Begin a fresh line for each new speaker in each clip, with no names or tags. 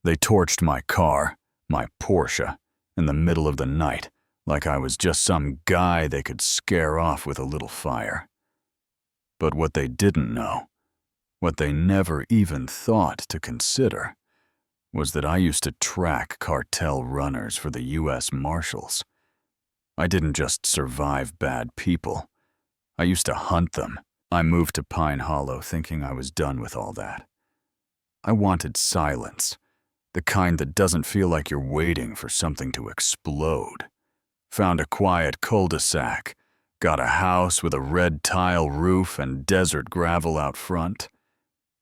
They torched my car, my Porsche, in the middle of the night, like I was just some guy they could scare off with a little fire. But what they didn't know, what they never even thought to consider, was that I used to track cartel runners for the U.S. Marshals. I didn't just survive bad people. I used to hunt them. I moved to Pine Hollow thinking I was done with all that. I wanted silence, the kind that doesn't feel like you're waiting for something to explode. Found a quiet cul-de-sac, got a house with a red tile roof and desert gravel out front.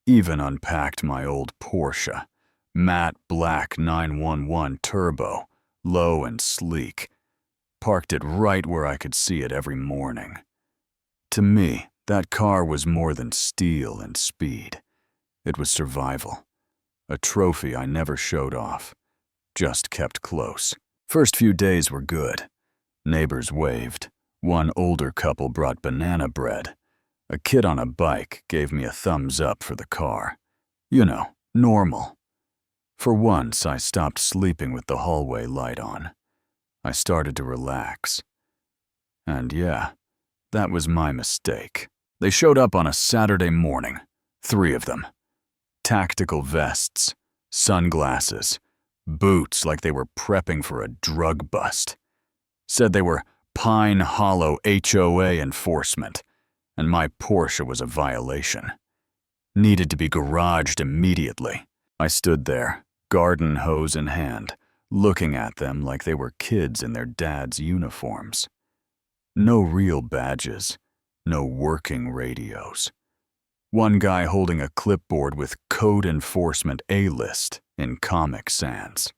Even unpacked my old Porsche, matte black 911 turbo, low and sleek. Parked it right where I could see it every morning. To me, that car was more than steel and speed. It was survival. A trophy I never showed off, just kept close. First few days were good. Neighbors waved. One older couple brought banana bread. A kid on a bike gave me a thumbs up for the car. You know, normal. For once, I stopped sleeping with the hallway light on. I started to relax. And yeah, that was my mistake. They showed up on a Saturday morning, 3 of them. Tactical vests, sunglasses, boots like they were prepping for a drug bust. Said they were Pine Hollow HOA enforcement, and my Porsche was a violation. Needed to be garaged immediately. I stood there, garden hose in hand, looking at them like they were kids in their dad's uniforms. No real badges, no working radios. One guy holding a clipboard with Code Enforcement A-list in Comic Sans.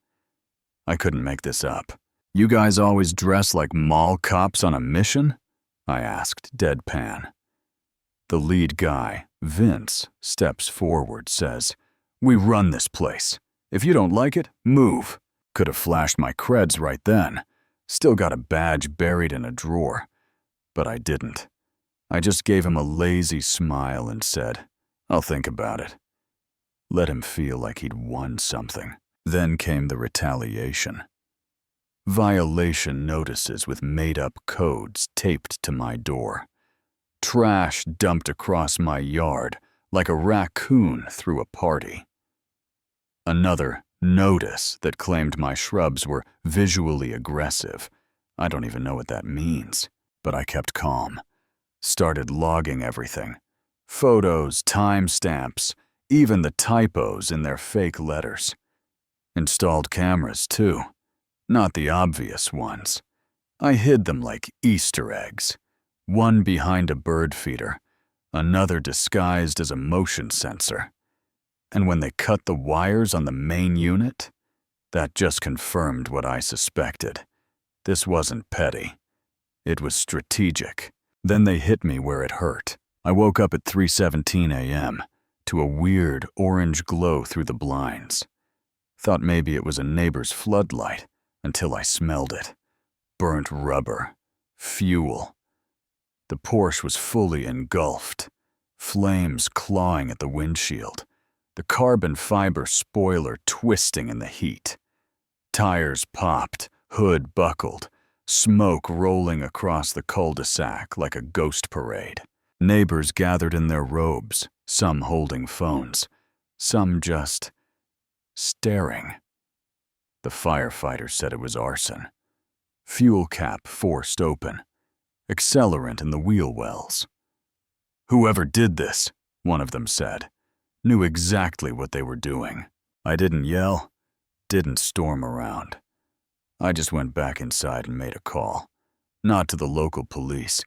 I couldn't make this up. "You guys always dress like mall cops on a mission?" I asked, deadpan. The lead guy, Vince, steps forward, says, "We run this place. If you don't like it, move." Could have flashed my creds right then. Still got a badge buried in a drawer. But I didn't. I just gave him a lazy smile and said, "I'll think about it." Let him feel like he'd won something. Then came the retaliation. Violation notices with made-up codes taped to my door. Trash dumped across my yard like a raccoon through a party. Another notice that claimed my shrubs were visually aggressive. I don't even know what that means, but I kept calm. Started logging everything. Photos, timestamps, even the typos in their fake letters. Installed cameras, too. Not the obvious ones. I hid them like Easter eggs. One behind a bird feeder, another disguised as a motion sensor. And when they cut the wires on the main unit, that just confirmed what I suspected. This wasn't petty. It was strategic. Then they hit me where it hurt. I woke up at 3:17 a.m. to a weird orange glow through the blinds. Thought maybe it was a neighbor's floodlight until I smelled it. Burnt rubber. Fuel. The Porsche was fully engulfed. Flames clawing at the windshield. The carbon fiber spoiler twisting in the heat. Tires popped, hood buckled, smoke rolling across the cul-de-sac like a ghost parade. Neighbors gathered in their robes, some holding phones, some just staring. The firefighter said it was arson. Fuel cap forced open. Accelerant in the wheel wells. "Whoever did this," one of them said, "knew exactly what they were doing." I didn't yell, didn't storm around. I just went back inside and made a call. Not to the local police,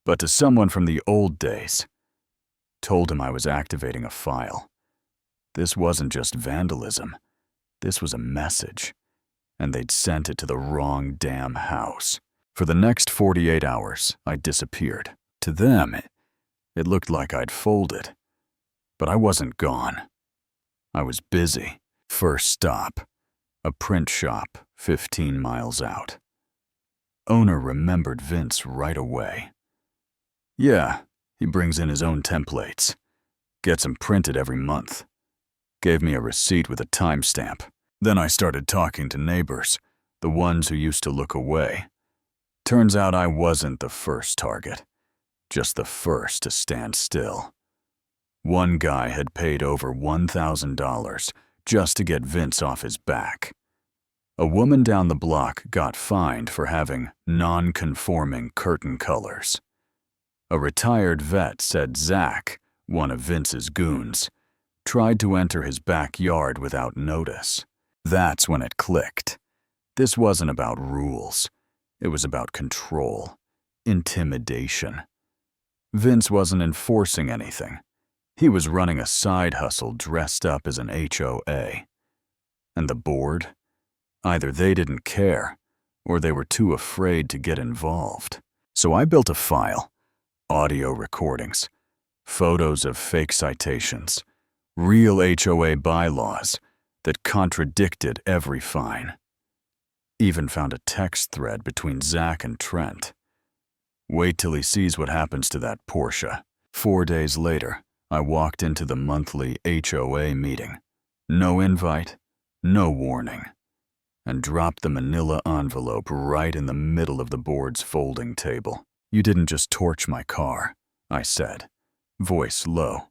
but to someone from the old days. Told him I was activating a file. This wasn't just vandalism. This was a message. And they'd sent it to the wrong damn house. For the next 48 hours, I disappeared. To them, it looked like I'd folded. But I wasn't gone. I was busy. First stop, a print shop 15 miles out. Owner remembered Vince right away. Yeah, he brings in his own templates. Gets them printed every month. Gave me a receipt with a timestamp. Then I started talking to neighbors, the ones who used to look away. Turns out I wasn't the first target, just the first to stand still. One guy had paid over $1,000 just to get Vince off his back. A woman down the block got fined for having non-conforming curtain colors. A retired vet said Zach, one of Vince's goons, tried to enter his backyard without notice. That's when it clicked. This wasn't about rules. It was about control, intimidation. Vince wasn't enforcing anything. He was running a side hustle dressed up as an HOA. And the board? Either they didn't care, or they were too afraid to get involved. So I built a file, audio recordings, photos of fake citations, real HOA bylaws that contradicted every fine. Even found a text thread between Zach and Trent. Wait till he sees what happens to that Porsche. 4 days later, I walked into the monthly HOA meeting. No invite, no warning, and dropped the manila envelope right in the middle of the board's folding table. "You didn't just torch my car," I said, voice low.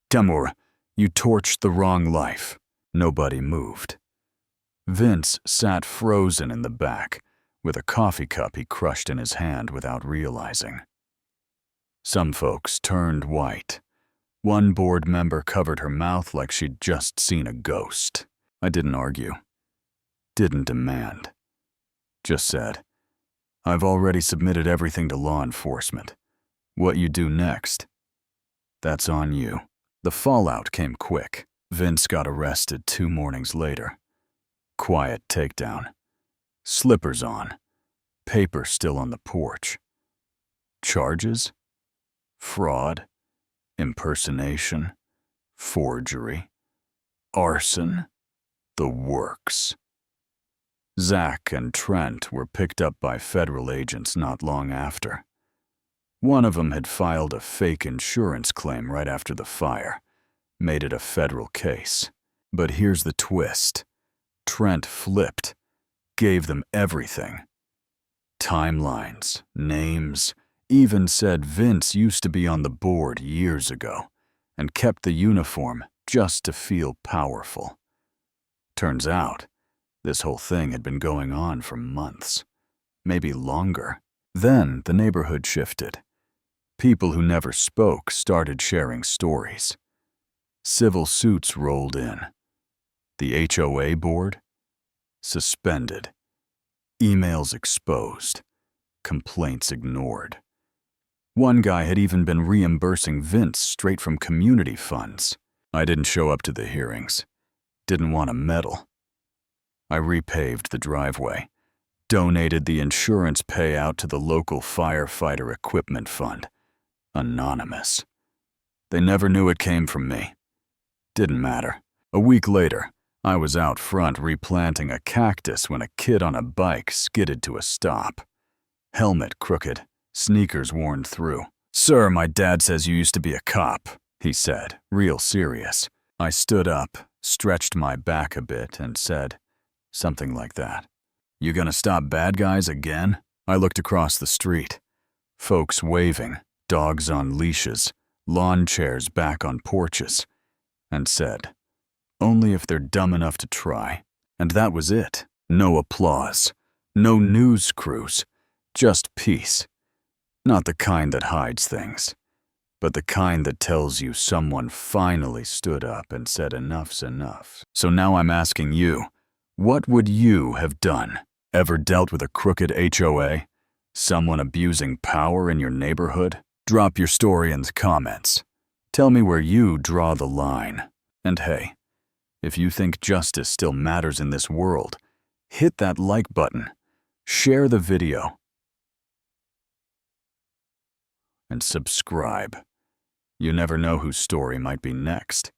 "Tamur, you torched the wrong life." Nobody moved. Vince sat frozen in the back, with a coffee cup he crushed in his hand without realizing. Some folks turned white. One board member covered her mouth like she'd just seen a ghost. I didn't argue. Didn't demand. Just said, "I've already submitted everything to law enforcement. What you do next, that's on you." The fallout came quick. Vince got arrested 2 mornings later. Quiet takedown. Slippers on. Paper still on the porch. Charges? Fraud. Impersonation. Forgery. Arson. The works. Zach and Trent were picked up by federal agents not long after. One of them had filed a fake insurance claim right after the fire, made it a federal case. But here's the twist. Trent flipped, gave them everything. Timelines, names, even said Vince used to be on the board years ago and kept the uniform just to feel powerful. Turns out, this whole thing had been going on for months, maybe longer. Then the neighborhood shifted. People who never spoke started sharing stories. Civil suits rolled in. The HOA board? Suspended. Emails exposed. Complaints ignored. One guy had even been reimbursing Vince straight from community funds. I didn't show up to the hearings. Didn't want to meddle. I repaved the driveway. Donated the insurance payout to the local firefighter equipment fund. Anonymous. They never knew it came from me. Didn't matter. A week later, I was out front replanting a cactus when a kid on a bike skidded to a stop. Helmet crooked, sneakers worn through. "Sir, my dad says you used to be a cop," he said, real serious. I stood up, stretched my back a bit, and said something like that. "You gonna stop bad guys again?" I looked across the street. Folks waving, dogs on leashes, lawn chairs back on porches, and said, "Only if they're dumb enough to try." And that was it. No applause. No news crews. Just peace. Not the kind that hides things, but the kind that tells you someone finally stood up and said enough's enough. So now I'm asking you, what would you have done? Ever dealt with a crooked HOA? Someone abusing power in your neighborhood? Drop your story in the comments. Tell me where you draw the line. And hey, if you think justice still matters in this world, hit that like button, share the video, and subscribe. You never know whose story might be next.